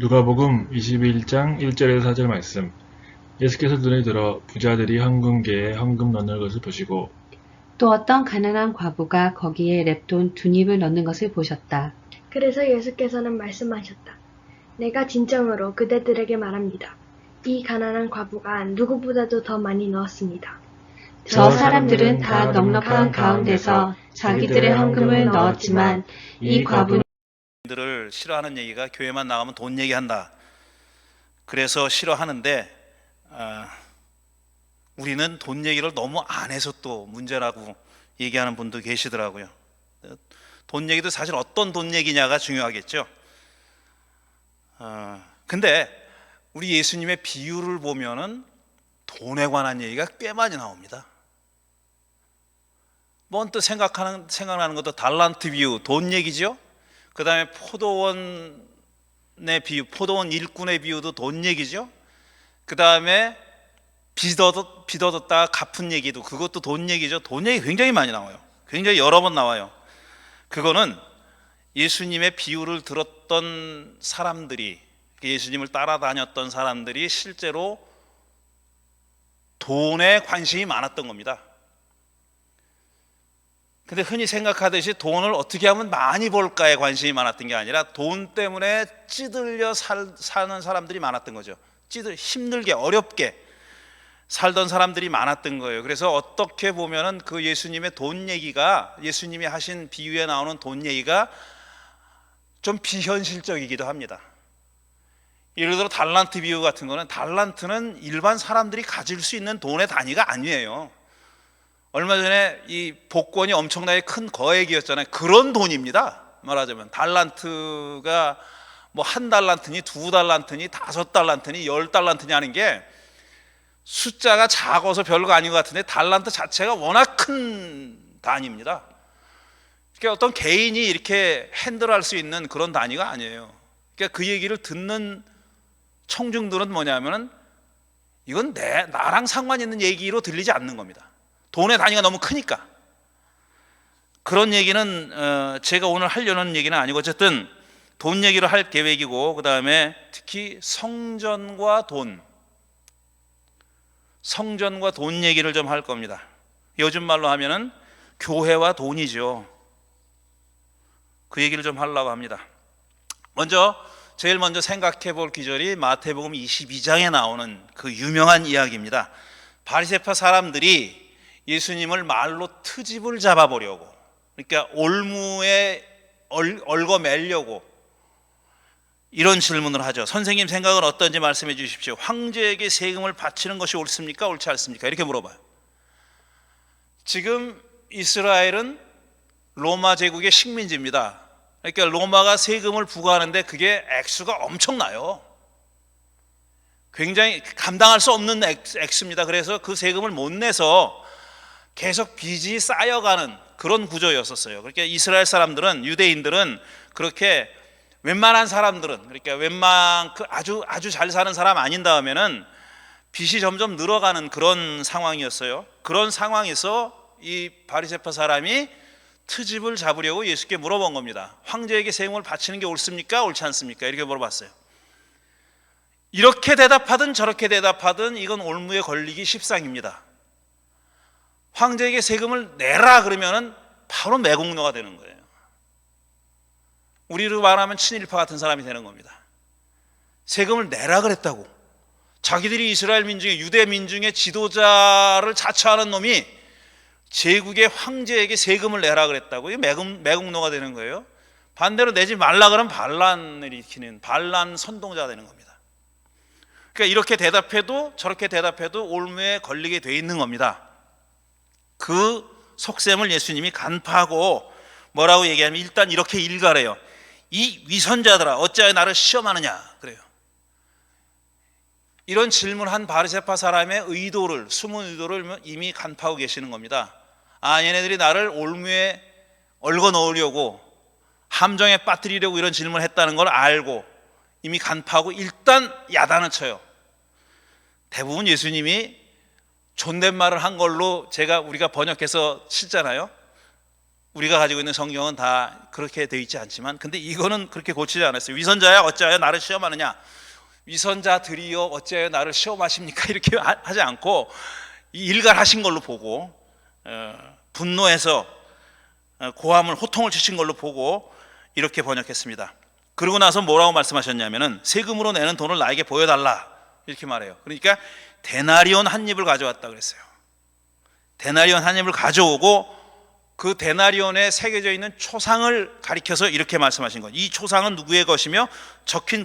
누가복음 21장 1절에서 4절 말씀. 예수께서 눈을 들어 부자들이 헌금계에 헌금 넣는 것을 보시고 또 어떤 가난한 과부가 거기에 랩돈 2닙을 넣는 것을 보셨다. 그래서 예수께서는 말씀하셨다. 내가 진정으로 그대들에게 말합니다. 이 가난한 과부가 누구보다도 더 많이 넣었습니다. 저 사람들은 다 넉넉한 가운데서 자기들의 헌금을 넣었지만 이 과부는 들을 싫어하는 얘기가 교회만 나가면 돈 얘기한다. 그래서 싫어하는데 우리는 돈 얘기를 너무 안 해서 또 문제라고 얘기하는 분도 계시더라고요. 돈 얘기도 사실 어떤 돈 얘기냐가 중요하겠죠. 근데 우리 예수님의 비유를 보면은 돈에 관한 얘기가 꽤 많이 나옵니다. 먼저 생각나는 것도 달란트 비유, 돈 얘기죠. 그 다음에 포도원의 비유, 포도원 일꾼의 비유도 돈 얘기죠. 그 다음에 빚 얻었다가 갚은 얘기도, 그것도 돈 얘기죠. 돈 얘기 굉장히 많이 나와요. 굉장히 여러 번 나와요. 그거는 예수님의 비유를 들었던 사람들이, 예수님을 따라다녔던 사람들이 실제로 돈에 관심이 많았던 겁니다. 근데 흔히 생각하듯이 돈을 어떻게 하면 많이 벌까에 관심이 많았던 게 아니라 돈 때문에 찌들려 사는 사람들이 많았던 거죠. 힘들게 어렵게 살던 사람들이 많았던 거예요. 그래서 어떻게 보면은 그 예수님의 돈 얘기가, 예수님이 하신 비유에 나오는 돈 얘기가 좀 비현실적이기도 합니다. 예를 들어 달란트 비유 같은 거는, 달란트는 일반 사람들이 가질 수 있는 돈의 단위가 아니에요. 얼마 전에 이 복권이 엄청나게 큰 거액이었잖아요. 그런 돈입니다. 말하자면 달란트가 뭐 1달란트니 2달란트니 5달란트니 10달란트니 하는 게 숫자가 작아서 별거 아닌 것 같은데 달란트 자체가 워낙 큰 단위입니다. 그러니까 어떤 개인이 이렇게 핸들할 수 있는 그런 단위가 아니에요. 그러니까 그 얘기를 듣는 청중들은 뭐냐면은 이건 나랑 상관 있는 얘기로 들리지 않는 겁니다. 돈의 단위가 너무 크니까. 그런 얘기는 제가 오늘 하려는 얘기는 아니고, 어쨌든 돈 얘기를 할 계획이고, 그 다음에 특히 성전과 돈 얘기를 좀 할 겁니다. 요즘 말로 하면은 교회와 돈이죠. 그 얘기를 좀 하려고 합니다. 제일 먼저 생각해 볼 기절이 마태복음 22장에 나오는 그 유명한 이야기입니다. 바리새파 사람들이 예수님을 말로 트집을 잡아보려고, 그러니까 올무에 얽어매려고 이런 질문을 하죠. 선생님 생각은 어떤지 말씀해 주십시오. 황제에게 세금을 바치는 것이 옳습니까? 옳지 않습니까? 이렇게 물어봐요. 지금 이스라엘은 로마 제국의 식민지입니다. 그러니까 로마가 세금을 부과하는데 그게 액수가 엄청나요. 굉장히 감당할 수 없는 액수입니다. 그래서 그 세금을 못 내서 계속 빚이 쌓여가는 그런 구조였었어요. 그러니까 이스라엘 사람들은, 유대인들은 그렇게 웬만한 사람들은, 그러니까 아주 잘 사는 사람 아닌 다음에는 빚이 점점 늘어가는 그런 상황이었어요. 그런 상황에서 이 바리새파 사람이 트집을 잡으려고 예수께 물어본 겁니다. 황제에게 세금을 바치는 게 옳습니까? 옳지 않습니까? 이렇게 물어봤어요. 이렇게 대답하든 저렇게 대답하든 이건 올무에 걸리기 십상입니다. 황제에게 세금을 내라 그러면은 바로 매국노가 되는 거예요. 우리로 말하면 친일파 같은 사람이 되는 겁니다. 세금을 내라 그랬다고. 자기들이 이스라엘 민중의, 유대 민중의 지도자를 자처하는 놈이 제국의 황제에게 세금을 내라 그랬다고. 이게 매국노가 되는 거예요. 반대로 내지 말라 그러면 반란을 일으키는 반란 선동자가 되는 겁니다. 그러니까 이렇게 대답해도 저렇게 대답해도 올무에 걸리게 돼 있는 겁니다. 그 속셈을 예수님이 간파하고 뭐라고 얘기하면, 일단 이렇게 일갈해요. 이 위선자들아, 어찌하여 나를 시험하느냐 그래요. 이런 질문한 바리새파 사람의 숨은 의도를 이미 간파하고 계시는 겁니다. 얘네들이 나를 올무에 얽어 넣으려고, 함정에 빠뜨리려고 이런 질문을 했다는 걸 알고 이미 간파하고 일단 야단을 쳐요. 대부분 예수님이 존댓말을 한 걸로 우리가 번역해서 칠잖아요. 우리가 가지고 있는 성경은 다 그렇게 되어 있지 않지만, 근데 이거는 그렇게 고치지 않았어요. 위선자야 어찌하여 나를 시험하느냐, 위선자들이여 어찌하여 나를 시험하십니까, 이렇게 하지 않고 일갈하신 걸로 보고, 분노해서 고함을 호통을 치신 걸로 보고 이렇게 번역했습니다. 그러고 나서 뭐라고 말씀하셨냐면은 세금으로 내는 돈을 나에게 보여달라, 이렇게 말해요. 그러니까 데나리온 한 입을 가져왔다 그랬어요. 데나리온 한 입을 가져오고 그 데나리온에 새겨져 있는 초상을 가리켜서 이렇게 말씀하신 거예요. 이 초상은 누구의 것이며 적힌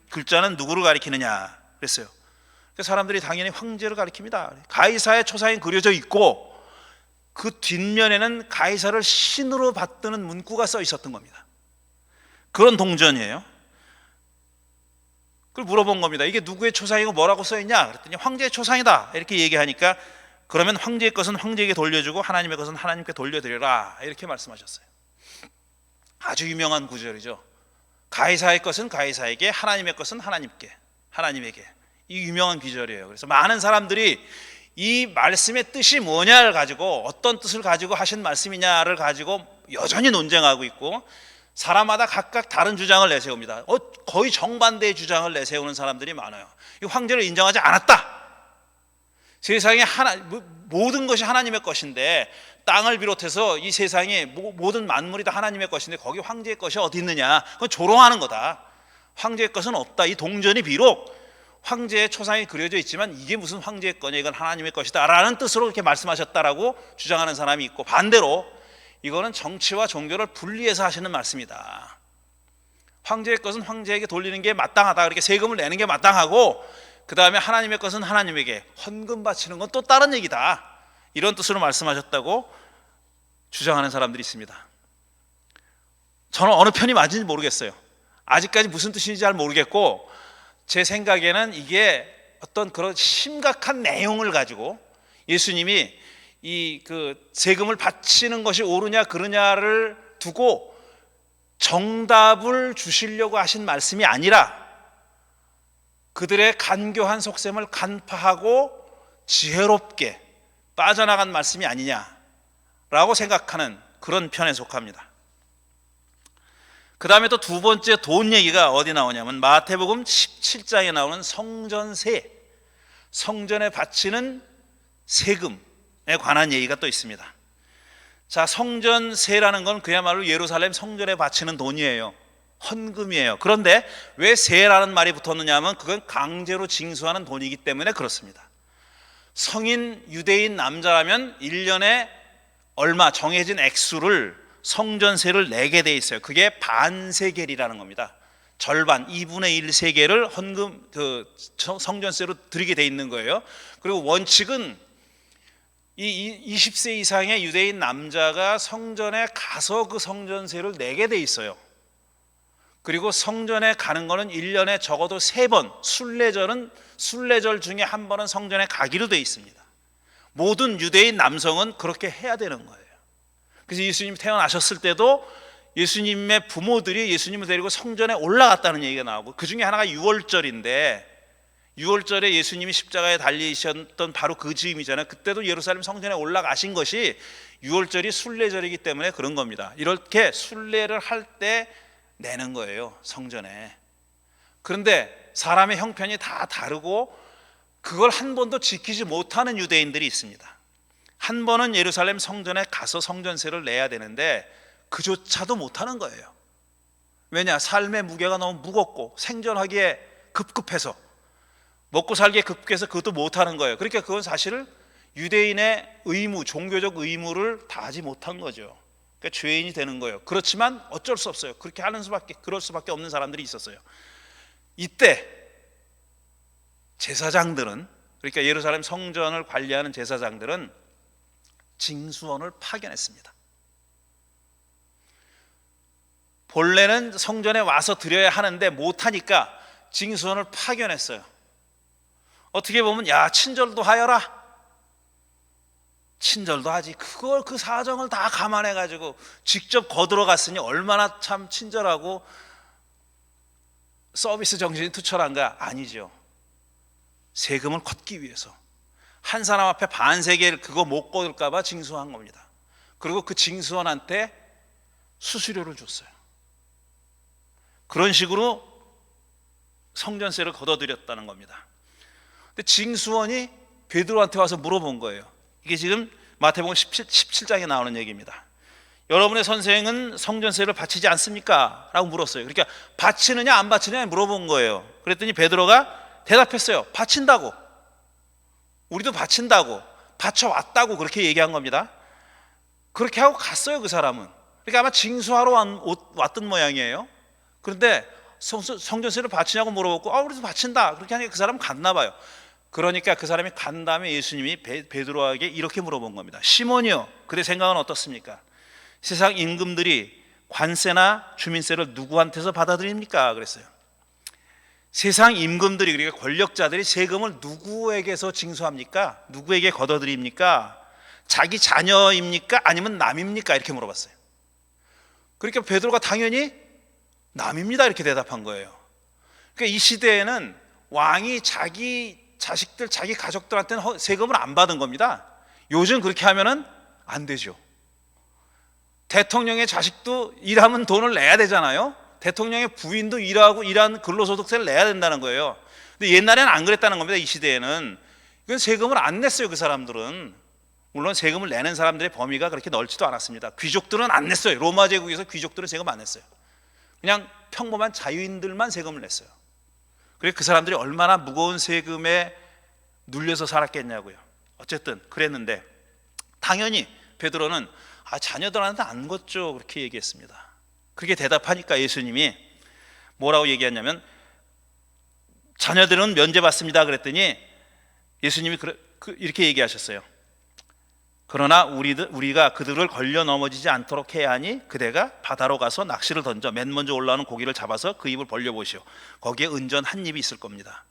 글자는 누구를 가리키느냐 그랬어요. 사람들이 당연히 황제를 가리킵니다. 가이사의 초상이 그려져 있고 그 뒷면에는 가이사를 신으로 받드는 문구가 써 있었던 겁니다. 그런 동전이에요. 그걸 물어본 겁니다. 이게 누구의 초상이고 뭐라고 써 있냐 그랬더니 황제의 초상이다 이렇게 얘기하니까, 그러면 황제의 것은 황제에게 돌려주고 하나님의 것은 하나님께 돌려드리라, 이렇게 말씀하셨어요. 아주 유명한 구절이죠. 가이사의 것은 가이사에게, 하나님의 것은 하나님에게. 이 유명한 구절이에요. 그래서 많은 사람들이 이 말씀의 뜻이 뭐냐를 가지고, 어떤 뜻을 가지고 하신 말씀이냐를 가지고 여전히 논쟁하고 있고, 사람마다 각각 다른 주장을 내세웁니다. 거의 정반대의 주장을 내세우는 사람들이 많아요. 이 황제를 인정하지 않았다. 세상에 모든 것이 하나님의 것인데, 땅을 비롯해서 이 세상의 모든 만물이 다 하나님의 것인데 거기 황제의 것이 어디 있느냐, 그건 조롱하는 거다. 황제의 것은 없다. 이 동전이 비록 황제의 초상이 그려져 있지만 이게 무슨 황제의 거냐, 이건 하나님의 것이다 라는 뜻으로 이렇게 말씀하셨다라고 주장하는 사람이 있고, 반대로 이거는 정치와 종교를 분리해서 하시는 말씀이다. 황제의 것은 황제에게 돌리는 게 마땅하다, 그렇게 세금을 내는 게 마땅하고, 그 다음에 하나님의 것은 하나님에게 헌금 바치는 건 또 다른 얘기다, 이런 뜻으로 말씀하셨다고 주장하는 사람들이 있습니다. 저는 어느 편이 맞은지 모르겠어요. 아직까지 무슨 뜻인지 잘 모르겠고, 제 생각에는 이게 어떤 그런 심각한 내용을 가지고 예수님이 이 세금을 바치는 것이 옳으냐 그르냐를 두고 정답을 주시려고 하신 말씀이 아니라 그들의 간교한 속셈을 간파하고 지혜롭게 빠져나간 말씀이 아니냐라고 생각하는 그런 편에 속합니다. 그 다음에 또 두 번째 돈 얘기가 어디 나오냐면 마태복음 17장에 나오는 성전세, 성전에 바치는 세금에 관한 얘기가 또 있습니다. 자, 성전세라는 건 그야말로 예루살렘 성전에 바치는 돈이에요. 헌금이에요. 그런데 왜 세라는 말이 붙었느냐 하면 그건 강제로 징수하는 돈이기 때문에 그렇습니다. 성인 유대인 남자라면 1년에 얼마 정해진 액수를 성전세를 내게 돼 있어요. 그게 반세겔이라는 겁니다. 절반 2분의 1 세겔을 헌금 성전세로 드리게 돼 있는 거예요. 그리고 원칙은 이 20세 이상의 유대인 남자가 성전에 가서 그 성전세를 내게 돼 있어요. 그리고 성전에 가는 거는 1년에 적어도 3번, 순례절 중에 한 번은 성전에 가기로 돼 있습니다. 모든 유대인 남성은 그렇게 해야 되는 거예요. 그래서 예수님이 태어나셨을 때도 예수님의 부모들이 예수님을 데리고 성전에 올라갔다는 얘기가 나오고, 그 중에 하나가 유월절인데, 유월절에 예수님이 십자가에 달리셨던 바로 그 즈음이잖아요. 그때도 예루살렘 성전에 올라가신 것이 유월절이 순례절이기 때문에 그런 겁니다. 이렇게 순례를 할 때 내는 거예요, 성전에. 그런데 사람의 형편이 다 다르고 그걸 한 번도 지키지 못하는 유대인들이 있습니다. 한 번은 예루살렘 성전에 가서 성전세를 내야 되는데 그조차도 못하는 거예요. 왜냐? 삶의 무게가 너무 무겁고 생존하기에 급급해서, 먹고 살기에 급급해서 그것도 못하는 거예요. 그러니까 그건 사실 유대인의 의무, 종교적 의무를 다하지 못한 거죠. 그러니까 죄인이 되는 거예요. 그렇지만 어쩔 수 없어요. 그렇게 그럴 수밖에 없는 사람들이 있었어요. 이때 제사장들은, 그러니까 예루살렘 성전을 관리하는 제사장들은 징수원을 파견했습니다. 본래는 성전에 와서 드려야 하는데 못하니까 징수원을 파견했어요. 어떻게 보면 야, 친절도 하여라, 친절도 하지, 그걸 그 사정을 다 감안해 가지고 직접 거들어 갔으니 얼마나 참 친절하고 서비스 정신이 투철한가? 아니죠. 세금을 걷기 위해서 한 사람 앞에 반세겔 그거 못 거둘까 봐 징수한 겁니다. 그리고 그 징수원한테 수수료를 줬어요. 그런 식으로 성전세를 걷어들였다는 겁니다. 근데 징수원이 베드로한테 와서 물어본 거예요. 이게 지금 마태복음 17장에 나오는 얘기입니다. 여러분의 선생은 성전세를 바치지 않습니까? 라고 물었어요. 그러니까 바치느냐 안 바치느냐 물어본 거예요. 그랬더니 베드로가 대답했어요. 바친다고. 우리도 바친다고. 바쳐왔다고 그렇게 얘기한 겁니다. 그렇게 하고 갔어요, 그 사람은. 그러니까 아마 징수하러 왔던 모양이에요. 그런데 성전세를 바치냐고 물어봤고, 우리도 바친다. 그렇게 하니까 그 사람은 갔나 봐요. 그러니까 그 사람이 간 다음에 예수님이 베드로에게 이렇게 물어본 겁니다. 시몬이요, 그대 생각은 어떻습니까? 세상 임금들이 관세나 주민세를 누구한테서 받아들입니까? 그랬어요. 세상 임금들이, 그러니까 권력자들이 세금을 누구에게서 징수합니까? 누구에게 걷어들입니까? 자기 자녀입니까? 아니면 남입니까? 이렇게 물어봤어요. 그러니까 베드로가 당연히 남입니다 이렇게 대답한 거예요. 그러니까 이 시대에는 왕이 자기 자식들, 자기 가족들한테는 세금을 안 받은 겁니다. 요즘 그렇게 하면은 안 되죠. 대통령의 자식도 일하면 돈을 내야 되잖아요. 대통령의 부인도 일하고 일한 근로소득세를 내야 된다는 거예요. 근데 옛날에는 안 그랬다는 겁니다. 이 시대에는. 이건 세금을 안 냈어요, 그 사람들은. 물론 세금을 내는 사람들의 범위가 그렇게 넓지도 않았습니다. 귀족들은 안 냈어요. 로마 제국에서 귀족들은 세금 안 냈어요. 그냥 평범한 자유인들만 세금을 냈어요. 그래서 그 사람들이 얼마나 무거운 세금에 눌려서 살았겠냐고요. 어쨌든 그랬는데 당연히 베드로는 자녀들한테 안 걷죠 그렇게 얘기했습니다. 그렇게 대답하니까 예수님이 뭐라고 얘기했냐면 자녀들은 면제받습니다 그랬더니 예수님이 이렇게 얘기하셨어요. 그러나 우리가 그들을 걸려 넘어지지 않도록 해야 하니 그대가 바다로 가서 낚시를 던져 맨 먼저 올라오는 고기를 잡아서 그 입을 벌려보시오. 거기에 은전 한 입이 있을 겁니다.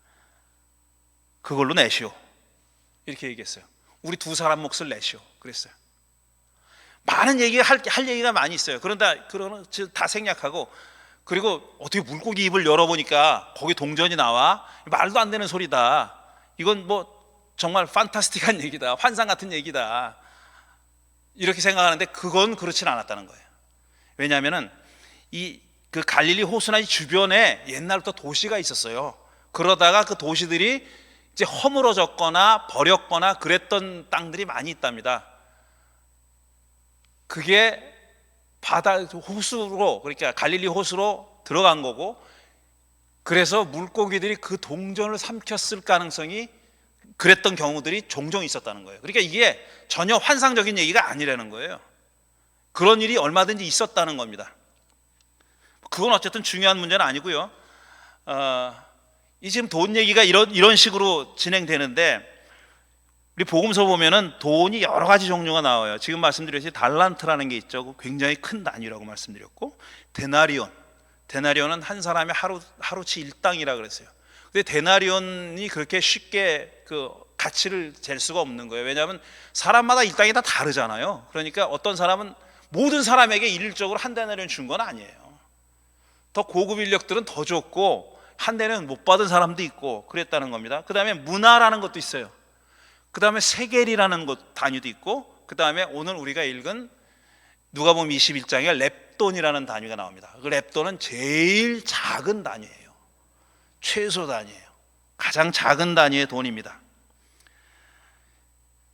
그걸로 내시오. 이렇게 얘기했어요. 우리 두 사람 몫을 내시오 그랬어요. 많은 얘기가 할 얘기가 많이 있어요. 그러나 다 생략하고, 그리고 어떻게 물고기 입을 열어보니까 거기 동전이 나와? 말도 안 되는 소리다. 이건 뭐 정말 판타스틱한 얘기다. 환상 같은 얘기다. 이렇게 생각하는데 그건 그렇진 않았다는 거예요. 왜냐하면은 그 갈릴리 호수나 이 주변에 옛날부터 도시가 있었어요. 그러다가 그 도시들이 이제 허물어졌거나 버렸거나 그랬던 땅들이 많이 있답니다. 그게 호수로, 그러니까 갈릴리 호수로 들어간 거고, 그래서 물고기들이 그 동전을 삼켰을 가능성이, 그랬던 경우들이 종종 있었다는 거예요. 그러니까 이게 전혀 환상적인 얘기가 아니라는 거예요. 그런 일이 얼마든지 있었다는 겁니다. 그건 어쨌든 중요한 문제는 아니고요. 이 지금 돈 얘기가 이런 식으로 진행되는데, 우리 복음서 보면은 돈이 여러 가지 종류가 나와요. 지금 말씀드렸듯이 달란트라는 게 있죠. 굉장히 큰 단위라고 말씀드렸고, 데나리온은 한 사람의 하루치 일당이라 그랬어요. 근데 데나리온이 그렇게 쉽게 그 가치를 잴 수가 없는 거예요. 왜냐하면 사람마다 일당이 다 다르잖아요. 그러니까 어떤 사람은 모든 사람에게 일률적으로 한 데나리온 준 건 아니에요. 더 고급 인력들은 더 줬고 한 대는 못 받은 사람도 있고 그랬다는 겁니다. 그 다음에 문화라는 것도 있어요. 그 다음에 세겔이라는 단위도 있고, 그 다음에 오늘 우리가 읽은 누가복음 21장에 렙돈이라는 단위가 나옵니다. 그 렙돈은 제일 작은 단위예요. 최소 단위예요. 가장 작은 단위의 돈입니다.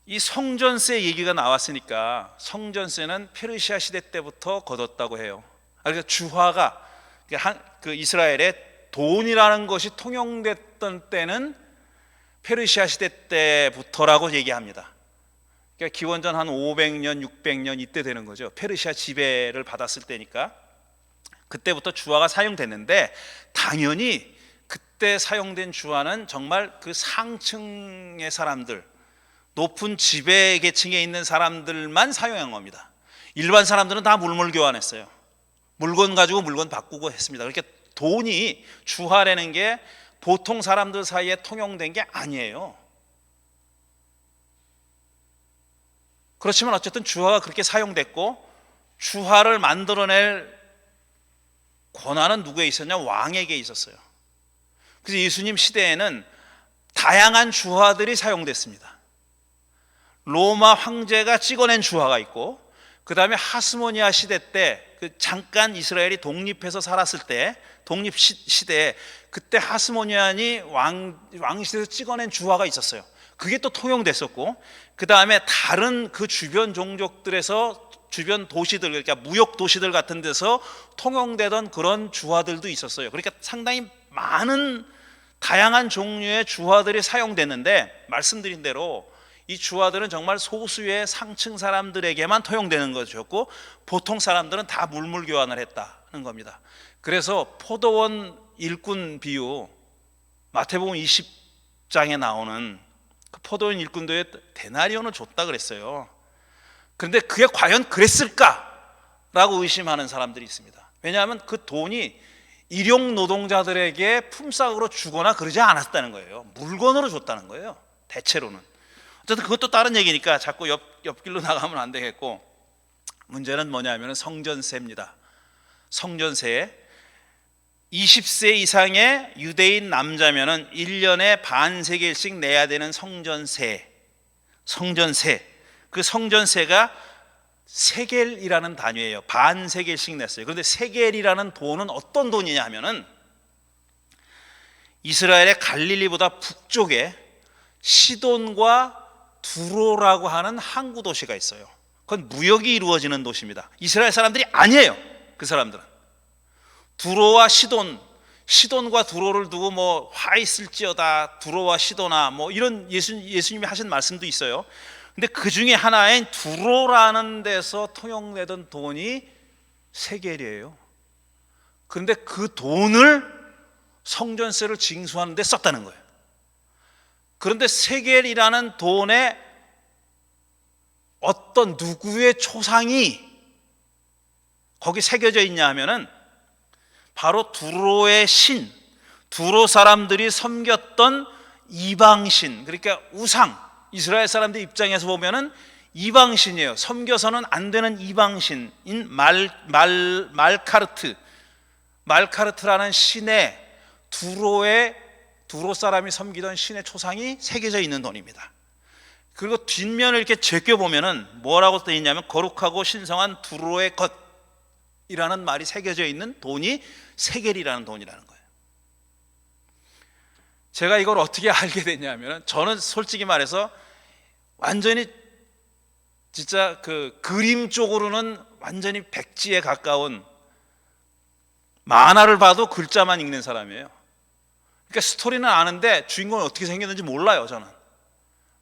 이 성전세 얘기가 나왔으니까 성전세는 페르시아 시대 때부터 걷었다고 해요. 그러니까 주화가 그 이스라엘의 돈이라는 것이 통용됐던 때는 페르시아 시대 때부터라고 얘기합니다. 그러니까 기원전 한 500년, 600년 이때 되는 거죠. 페르시아 지배를 받았을 때니까 그때부터 주화가 사용됐는데, 당연히 그때 사용된 주화는 정말 그 상층의 사람들, 높은 지배 계층에 있는 사람들만 사용한 겁니다. 일반 사람들은 다 물물 교환했어요. 물건 가지고 물건 바꾸고 했습니다. 그러니까 돈이, 주화라는 게 보통 사람들 사이에 통용된 게 아니에요. 그렇지만 어쨌든 주화가 그렇게 사용됐고, 주화를 만들어낼 권한은 누구에 있었냐? 왕에게 있었어요. 그래서 예수님 시대에는 다양한 주화들이 사용됐습니다. 로마 황제가 찍어낸 주화가 있고, 그 다음에 하스모니아 시대 때 그 잠깐 이스라엘이 독립해서 살았을 때 독립 시대에 그때 하스모니안이 왕실에서 찍어낸 주화가 있었어요. 그게 또 통용됐었고, 그 다음에 다른 그 주변 종족들에서 주변 도시들, 그러니까 무역 도시들 같은 데서 통용되던 그런 주화들도 있었어요. 그러니까 상당히 많은 다양한 종류의 주화들이 사용됐는데, 말씀드린 대로 이 주화들은 정말 소수의 상층 사람들에게만 통용되는 것이었고, 보통 사람들은 다 물물 교환을 했다는 겁니다. 그래서 포도원 일꾼 비유, 마태복음 20장에 나오는 그 포도원 일꾼들의 데나리온을 줬다 그랬어요. 그런데 그게 과연 그랬을까라고 의심하는 사람들이 있습니다. 왜냐하면 그 돈이 일용 노동자들에게 품삯으로 주거나 그러지 않았다는 거예요. 물건으로 줬다는 거예요, 대체로는. 어쨌든 그것도 다른 얘기니까 자꾸 옆길로 나가면 안 되겠고, 문제는 뭐냐면 성전세입니다. 성전세. 20세 이상의 유대인 남자면은 1년에 반세겔씩 내야 되는 성전세. 그 성전세가 세겔이라는 단위예요. 반세겔씩 냈어요. 그런데 세겔이라는 돈은 어떤 돈이냐 하면은 이스라엘의 갈릴리보다 북쪽에 시돈과 두로라고 하는 항구 도시가 있어요. 그건 무역이 이루어지는 도시입니다. 이스라엘 사람들이 아니에요. 그 사람들은 두로와 시돈과 두로를 두고 뭐 화 있을지어다 두로와 시도나 뭐 이런 예수님이 하신 말씀도 있어요. 근데 그 중에 하나인 두로라는 데서 통용되던 돈이 세겔이에요. 그런데 그 돈을 성전세를 징수하는 데 썼다는 거예요. 그런데 세겔이라는 돈에 어떤 누구의 초상이 거기 새겨져 있냐 하면은 바로 두로의 신, 두로 사람들이 섬겼던 이방신, 그러니까 우상, 이스라엘 사람들 입장에서 보면은 이방신이에요. 섬겨서는 안 되는 이방신인 말카르트라는 신의 두로 사람이 섬기던 신의 초상이 새겨져 있는 돈입니다. 그리고 뒷면을 이렇게 제껴보면은 뭐라고 써 있냐면 거룩하고 신성한 두로의 것이라는 말이 새겨져 있는 돈이 세겔이라는 돈이라는 거예요. 제가 이걸 어떻게 알게 됐냐면, 저는 솔직히 말해서 완전히 진짜 그 그림 쪽으로는 완전히 백지에 가까운, 만화를 봐도 글자만 읽는 사람이에요. 그러니까 스토리는 아는데 주인공이 어떻게 생겼는지 몰라요. 저는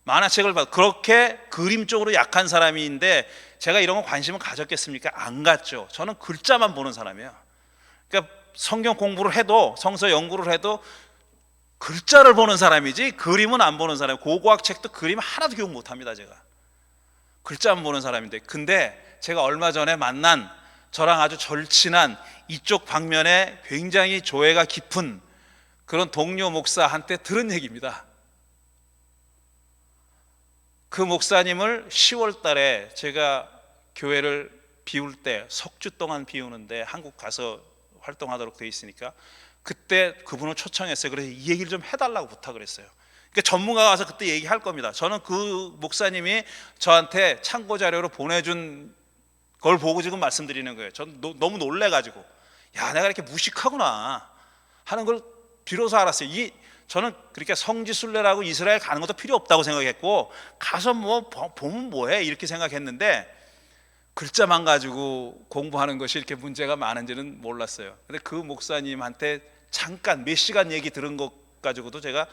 만화책을 봐도 그렇게 그림 쪽으로 약한 사람인데 제가 이런 거 관심을 가졌겠습니까? 안 갖죠. 저는 글자만 보는 사람이에요. 그러니까 성경 공부를 해도, 성서 연구를 해도 글자를 보는 사람이지 그림은 안 보는 사람이에요. 고고학 책도 그림 하나도 기억 못합니다. 제가 글자만 보는 사람인데, 근데 제가 얼마 전에 만난 저랑 아주 절친한 이쪽 방면에 굉장히 조예가 깊은 그런 동료 목사한테 들은 얘기입니다. 그 목사님을 10월 달에 제가 교회를 비울 때, 석주 동안 비우는데 한국 가서 활동하도록 돼 있으니까 그때 그분을 초청했어요. 그래서 이 얘기를 좀 해달라고 부탁을 했어요. 그러니까 전문가가 와서 그때 얘기할 겁니다. 저는 그 목사님이 저한테 참고 자료로 보내준 걸 보고 지금 말씀드리는 거예요. 저는 너무 놀래가지고, 야, 내가 이렇게 무식하구나 하는 걸 비로소 알았어요. 저는 그렇게 성지순례라고 이스라엘 가는 것도 필요 없다고 생각했고, 가서 뭐 보면 뭐해 이렇게 생각했는데, 글자만 가지고 공부하는 것이 이렇게 문제가 많은지는 몰랐어요. 근데 그 목사님한테 잠깐 몇 시간 얘기 들은 것 가지고도 제가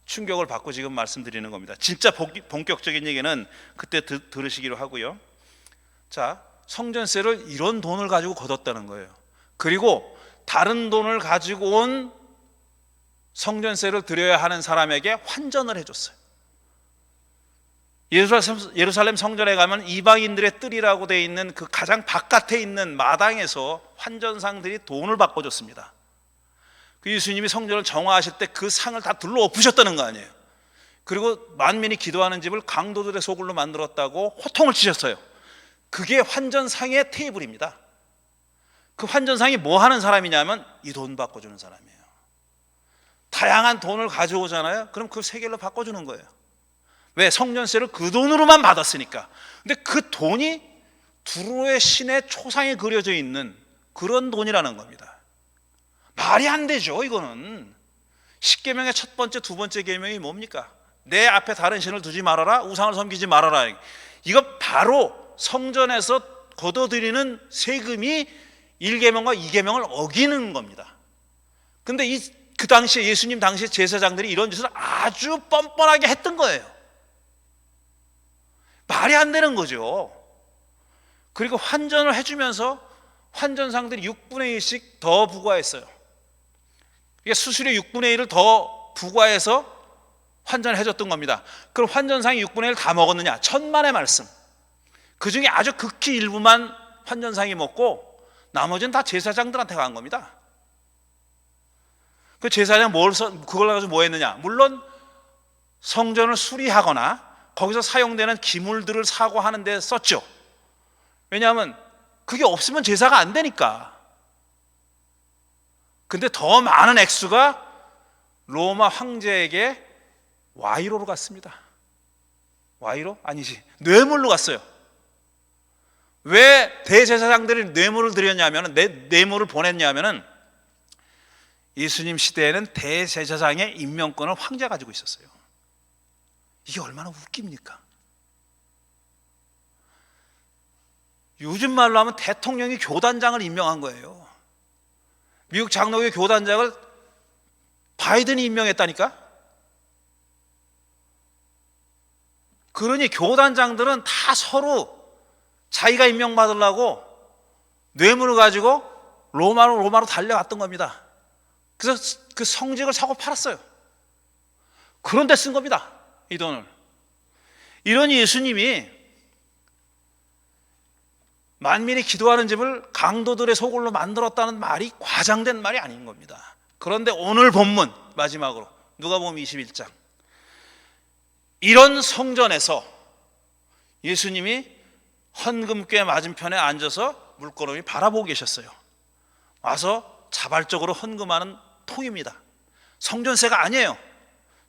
충격을 받고 지금 말씀드리는 겁니다. 진짜 본격적인 얘기는 그때 들으시기로 하고요. 자, 성전세를 이런 돈을 가지고 걷었다는 거예요. 그리고 다른 돈을 가지고 온 성전세를 드려야 하는 사람에게 환전을 해줬어요. 예루살렘 성전에 가면 이방인들의 뜰이라고 되어 있는 그 가장 바깥에 있는 마당에서 환전상들이 돈을 바꿔줬습니다. 그 예수님이 성전을 정화하실 때 그 상을 다 둘러 엎으셨다는 거 아니에요. 그리고 만민이 기도하는 집을 강도들의 소굴로 만들었다고 호통을 치셨어요. 그게 환전상의 테이블입니다. 그 환전상이 뭐 하는 사람이냐면 이 돈 바꿔주는 사람이에요. 다양한 돈을 가져오잖아요. 그럼 그 세겔로 바꿔주는 거예요. 왜? 성전세를 그 돈으로만 받았으니까. 근데 그 돈이 두루의 신의 초상이 그려져 있는 그런 돈이라는 겁니다. 말이 안 되죠. 이거는 10계명의 첫 번째, 두 번째 계명이 뭡니까? 내 앞에 다른 신을 두지 말아라, 우상을 섬기지 말아라. 이거 바로 성전에서 걷어들이는 세금이 1계명과 2계명을 어기는 겁니다. 근데 그 당시에 예수님 당시에 제사장들이 이런 짓을 아주 뻔뻔하게 했던 거예요. 말이 안 되는 거죠. 그리고 환전을 해주면서 환전상들이 6분의 1씩 더 부과했어요. 이게 수수료 6분의 1을 더 부과해서 환전을 해줬던 겁니다. 그럼 환전상이 6분의 1 다 먹었느냐? 천만의 말씀. 그 중에 아주 극히 일부만 환전상이 먹고 나머지는 다 제사장들한테 간 겁니다. 그 제사장 그걸 가지고 뭐 했느냐? 물론 성전을 수리하거나 거기서 사용되는 기물들을 사고 하는 데 썼죠. 왜냐하면 그게 없으면 제사가 안 되니까. 근데 더 많은 액수가 로마 황제에게 와이로로 갔습니다. 와이로? 아니지. 뇌물로 갔어요. 왜 대제사장들이 뇌물을 드렸냐면, 뇌물을 보냈냐면은 예수님 시대에는 대제사장의 임명권을 황제가 가지고 있었어요. 이게 얼마나 웃깁니까? 요즘 말로 하면 대통령이 교단장을 임명한 거예요. 미국 장로교 교단장을 바이든이 임명했다니까? 그러니 교단장들은 다 서로 자기가 임명받으려고 뇌물을 가지고 로마로 달려갔던 겁니다. 그래서 그 성직을 사고 팔았어요. 그런 데 쓴 겁니다. 이 돈을. 이러니 예수님이 만민이 기도하는 집을 강도들의 소굴로 만들었다는 말이 과장된 말이 아닌 겁니다. 그런데 오늘 본문 마지막으로 누가복음 21장, 이런 성전에서 예수님이 헌금궤 맞은편에 앉아서 물끄러미 바라보고 계셨어요. 와서 자발적으로 헌금하는 통입니다. 성전세가 아니에요.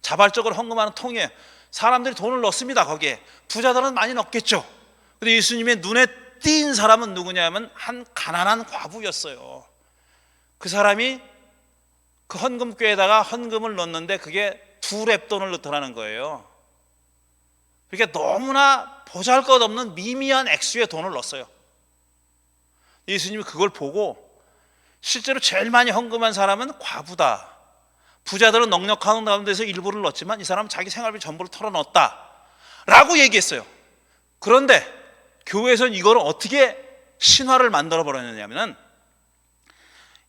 자발적으로 헌금하는 통이에요. 사람들이 돈을 넣습니다. 거기에 부자들은 많이 넣겠죠. 근데 예수님의 눈에 띈 사람은 누구냐면 한 가난한 과부였어요. 그 사람이 그 헌금궤에다가 헌금을 넣는데 그게 2렙돈을 넣더라는 거예요. 그러니까 너무나 보잘것없는 미미한 액수의 돈을 넣었어요. 예수님이 그걸 보고 실제로 제일 많이 헌금한 사람은 과부다. 부자들은 넉넉한 가운데서 일부를 넣었지만 이 사람은 자기 생활비 전부를 털어넣었다 라고 얘기했어요. 그런데 교회에서는 이걸 어떻게 신화를 만들어 버렸느냐면,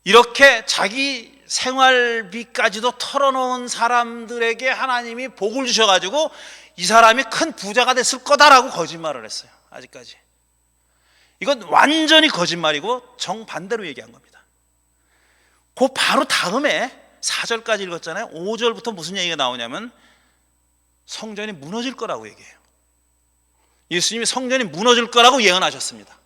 이렇게 자기 생활비까지도 털어놓은 사람들에게 하나님이 복을 주셔가지고 이 사람이 큰 부자가 됐을 거다라고 거짓말을 했어요. 아직까지 이건 완전히 거짓말이고 정반대로 얘기한 겁니다. 그 바로 다음에 4절까지 읽었잖아요. 5절부터 무슨 얘기가 나오냐면 성전이 무너질 거라고 얘기해요. 예수님이 성전이 무너질 거라고 예언하셨습니다.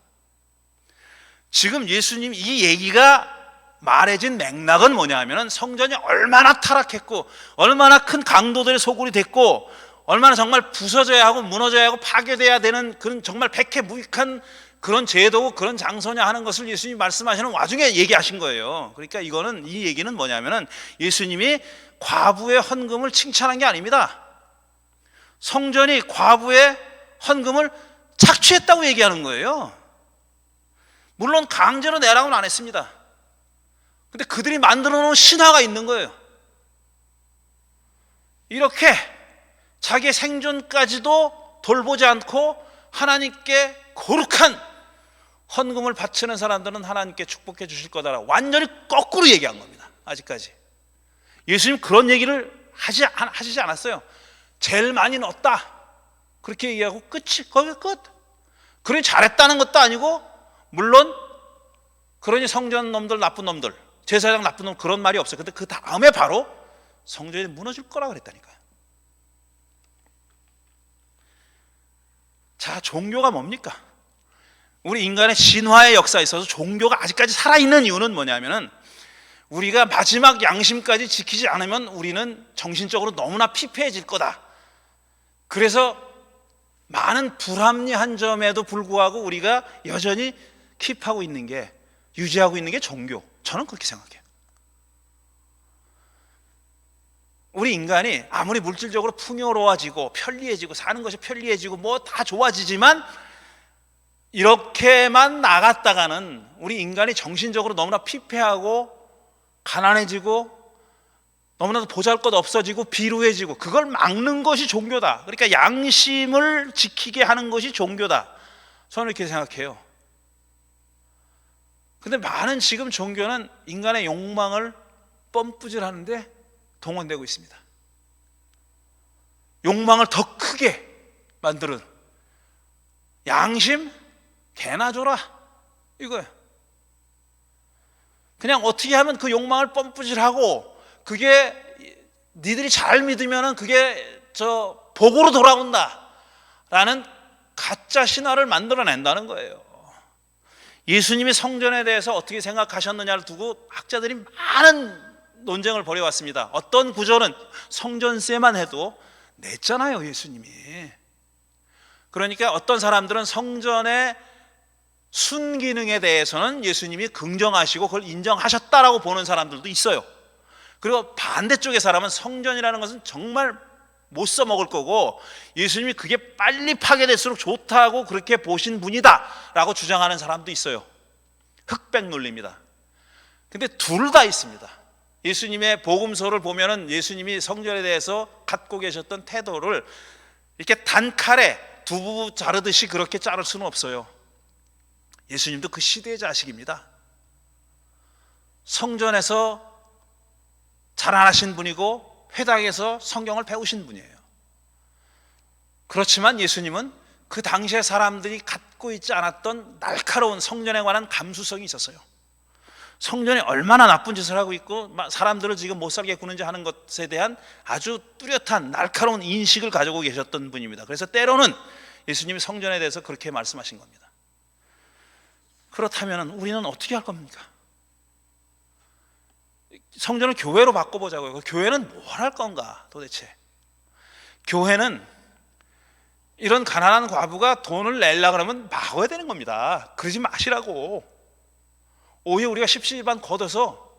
지금 예수님 이 얘기가 말해진 맥락은 뭐냐 하면 성전이 얼마나 타락했고 얼마나 큰 강도들의 소굴이 됐고 얼마나 정말 부서져야 하고 무너져야 하고 파괴돼야 되는 그런 정말 백해무익한 그런 제도고 그런 장소냐 하는 것을 예수님이 말씀하시는 와중에 얘기하신 거예요. 그러니까 이 얘기는 뭐냐면은 예수님이 과부의 헌금을 칭찬한 게 아닙니다. 성전이 과부의 헌금을 착취했다고 얘기하는 거예요. 물론 강제로 내라고는 안 했습니다. 근데 그들이 만들어 놓은 신화가 있는 거예요. 이렇게 자기의 생존까지도 돌보지 않고 하나님께 거룩한 헌금을 바치는 사람들은 하나님께 축복해 주실 거다라고 완전히 거꾸로 얘기한 겁니다. 아직까지 예수님 그런 얘기를 하시지 않았어요. 제일 많이 넣었다 그렇게 얘기하고 거기 끝. 그러니 잘했다는 것도 아니고, 물론 그러니 성전 놈들 나쁜 놈들, 제사장 나쁜 놈, 그런 말이 없어요. 근데 그 다음에 바로 성전이 무너질 거라 그랬다니까요. 자, 종교가 뭡니까? 우리 인간의 진화의 역사에 있어서 종교가 아직까지 살아있는 이유는 뭐냐면은 우리가 마지막 양심까지 지키지 않으면 우리는 정신적으로 너무나 피폐해질 거다. 그래서 많은 불합리한 점에도 불구하고 우리가 여전히 킵하고 있는 게, 유지하고 있는 게 종교. 저는 그렇게 생각해요. 우리 인간이 아무리 물질적으로 풍요로워지고 편리해지고 사는 것이 편리해지고 뭐 다 좋아지지만 이렇게만 나갔다가는 우리 인간이 정신적으로 너무나 피폐하고 가난해지고 너무나도 보잘것 없어지고 비루해지고, 그걸 막는 것이 종교다. 그러니까 양심을 지키게 하는 것이 종교다. 저는 이렇게 생각해요. 근데 많은 지금 종교는 인간의 욕망을 펌프질하는데 동원되고 있습니다. 욕망을 더 크게 만드는, 양심 개나 줘라 이거예요. 그냥 어떻게 하면 그 욕망을 펌프질하고 그게 니들이 잘 믿으면은 그게 저 복으로 돌아온다라는 가짜 신화를 만들어낸다는 거예요. 예수님이 성전에 대해서 어떻게 생각하셨느냐를 두고 학자들이 많은 논쟁을 벌여왔습니다. 어떤 구절은 성전세만 해도 냈잖아요, 예수님이. 그러니까 어떤 사람들은 성전의 순기능에 대해서는 예수님이 긍정하시고 그걸 인정하셨다라고 보는 사람들도 있어요. 그리고 반대쪽의 사람은 성전이라는 것은 정말 못 써먹을 거고 예수님이 그게 빨리 파괴될수록 좋다고 그렇게 보신 분이다 라고 주장하는 사람도 있어요. 흑백 논리입니다. 근데 둘 다 있습니다. 예수님의 복음서를 보면은 예수님이 성전에 대해서 갖고 계셨던 태도를 이렇게 단칼에 두부 자르듯이 그렇게 자를 수는 없어요. 예수님도 그 시대의 자식입니다. 성전에서 자라나신 분이고 회당에서 성경을 배우신 분이에요. 그렇지만 예수님은 그 당시에 사람들이 갖고 있지 않았던 날카로운 성전에 관한 감수성이 있었어요. 성전이 얼마나 나쁜 짓을 하고 있고 사람들을 지금 못 살게 구는지 하는 것에 대한 아주 뚜렷한 날카로운 인식을 가지고 계셨던 분입니다. 그래서 때로는 예수님이 성전에 대해서 그렇게 말씀하신 겁니다. 그렇다면 우리는 어떻게 할 겁니까? 성전을 교회로 바꿔보자고요. 교회는 뭘 할 건가 도대체? 교회는 이런 가난한 과부가 돈을 내려고 하면 막아야 되는 겁니다. 그러지 마시라고. 오히려 우리가 십시일반 걷어서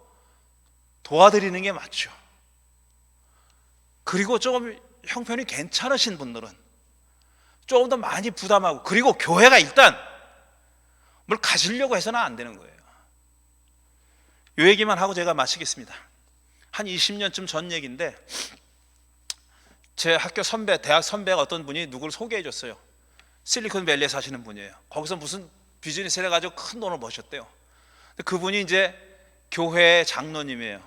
도와드리는 게 맞죠. 그리고 조금 형편이 괜찮으신 분들은 조금 더 많이 부담하고, 그리고 교회가 일단 뭘 가지려고 해서는 안 되는 거예요. 이 얘기만 하고 제가 마치겠습니다. 한 20년쯤 전 얘기인데 제 학교 선배, 대학 선배가 어떤 분이 누구를 소개해 줬어요. 실리콘밸리에 사시는 분이에요. 거기서 무슨 비즈니스를 해가지고 큰 돈을 버셨대요. 그분이 이제 교회 장로님이에요.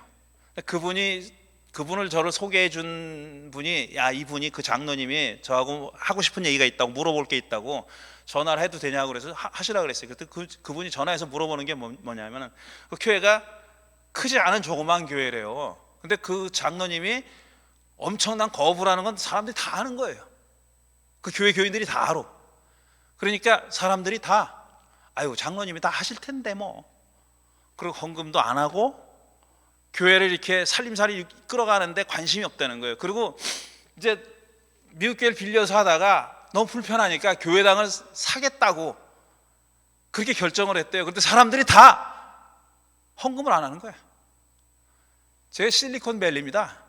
그분을 저를 소개해 준 분이, 야, 이분이 그 장로님이 저하고 하고 싶은 얘기가 있다고, 물어볼 게 있다고 전화를 해도 되냐고 그래서 하시라 그랬어요. 그때 그분이 전화해서 물어보는 게 뭐냐면은 그 교회가 크지 않은 조그만 교회래요. 근데 그 장로님이 엄청난 거부를 하는 건 사람들이 다 아는 거예요. 그 교회 교인들이 다 알아. 그러니까 사람들이 다, 아유, 장로님이 다 하실 텐데 뭐. 그리고 헌금도 안 하고 교회를 이렇게 살림살이 끌어가는데 관심이 없다는 거예요. 그리고 이제 미국 교회를 빌려서 하다가 너무 불편하니까 교회당을 사겠다고 그렇게 결정을 했대요. 그런데 사람들이 다 헌금을 안 하는 거예요. 제 실리콘밸리입니다.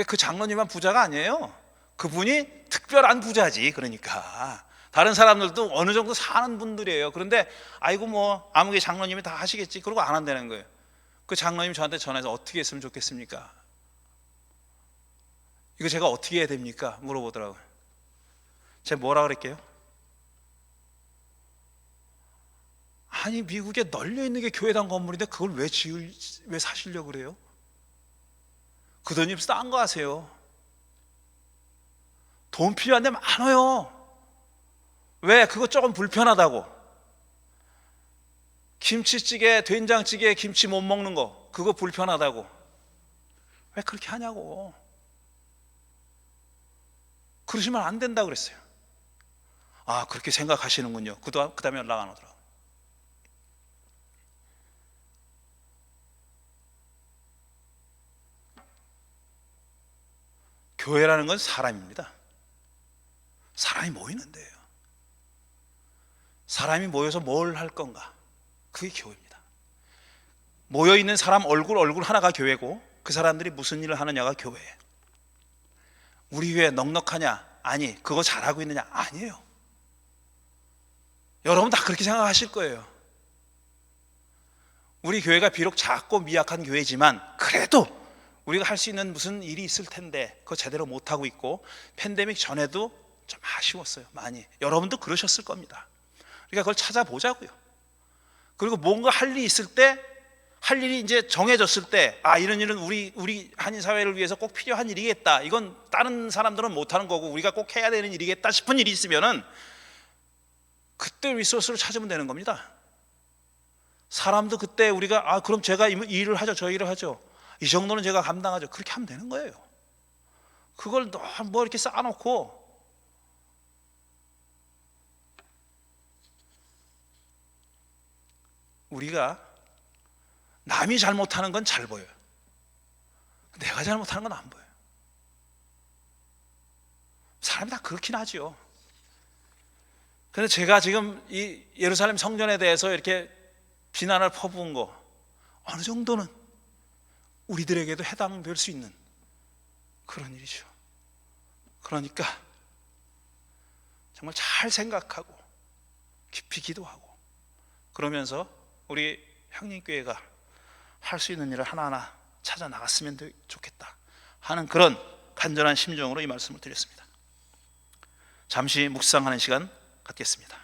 그 장로님만 부자가 아니에요. 그분이 특별한 부자지. 그러니까 다른 사람들도 어느 정도 사는 분들이에요. 그런데 아이고 뭐 아무개 장로님이 다 하시겠지. 그러고 안 한다는 거예요. 그 장로님 저한테 전화해서 어떻게 했으면 좋겠습니까? 이거 제가 어떻게 해야 됩니까? 물어보더라고요. 제가 뭐라 그랬게요? 아니, 미국에 널려 있는 게 교회당 건물인데 그걸 왜 사시려고 그래요? 그 돈이 싼 거 하세요. 돈 필요한 데 많아요. 왜? 그거 조금 불편하다고. 김치찌개, 된장찌개, 김치 못 먹는 거, 그거 불편하다고. 왜 그렇게 하냐고. 그러시면 안 된다고 그랬어요. 아, 그렇게 생각하시는군요. 그 다음에 연락 안 오더라고요. 교회라는 건 사람입니다. 사람이 모이는 데예요. 사람이 모여서 뭘 할 건가? 그게 교회입니다. 모여있는 사람 얼굴 하나가 교회고 그 사람들이 무슨 일을 하느냐가 교회예요. 우리 교회 넉넉하냐? 아니. 그거 잘하고 있느냐? 아니에요. 여러분 다 그렇게 생각하실 거예요. 우리 교회가 비록 작고 미약한 교회지만 그래도 우리가 할 수 있는 무슨 일이 있을 텐데 그거 제대로 못하고 있고, 팬데믹 전에도 좀 아쉬웠어요. 많이. 여러분도 그러셨을 겁니다. 그러니까 그걸 찾아보자고요. 그리고 뭔가 할 일이 있을 때, 할 일이 이제 정해졌을 때, 이런 일은 우리 한인 사회를 위해서 꼭 필요한 일이겠다. 이건 다른 사람들은 못하는 거고 우리가 꼭 해야 되는 일이겠다 싶은 일이 있으면은 그때 리소스를 찾으면 되는 겁니다. 사람도 그때 우리가 그럼 제가 이 일을 하죠, 저 일을 하죠, 이 정도는 제가 감당하죠, 그렇게 하면 되는 거예요. 그걸 뭐 이렇게 쌓아놓고 우리가 남이 잘못하는 건 잘 보여요. 내가 잘못하는 건 안 보여요. 사람이 다 그렇긴 하죠. 그런데 제가 지금 이 예루살렘 성전에 대해서 이렇게 비난을 퍼부은 거 어느 정도는 우리들에게도 해당될 수 있는 그런 일이죠. 그러니까 정말 잘 생각하고 깊이 기도하고 그러면서 우리 향림교회가 할 수 있는 일을 하나하나 찾아 나갔으면 좋겠다 하는 그런 간절한 심정으로 이 말씀을 드렸습니다. 잠시 묵상하는 시간 갖겠습니다.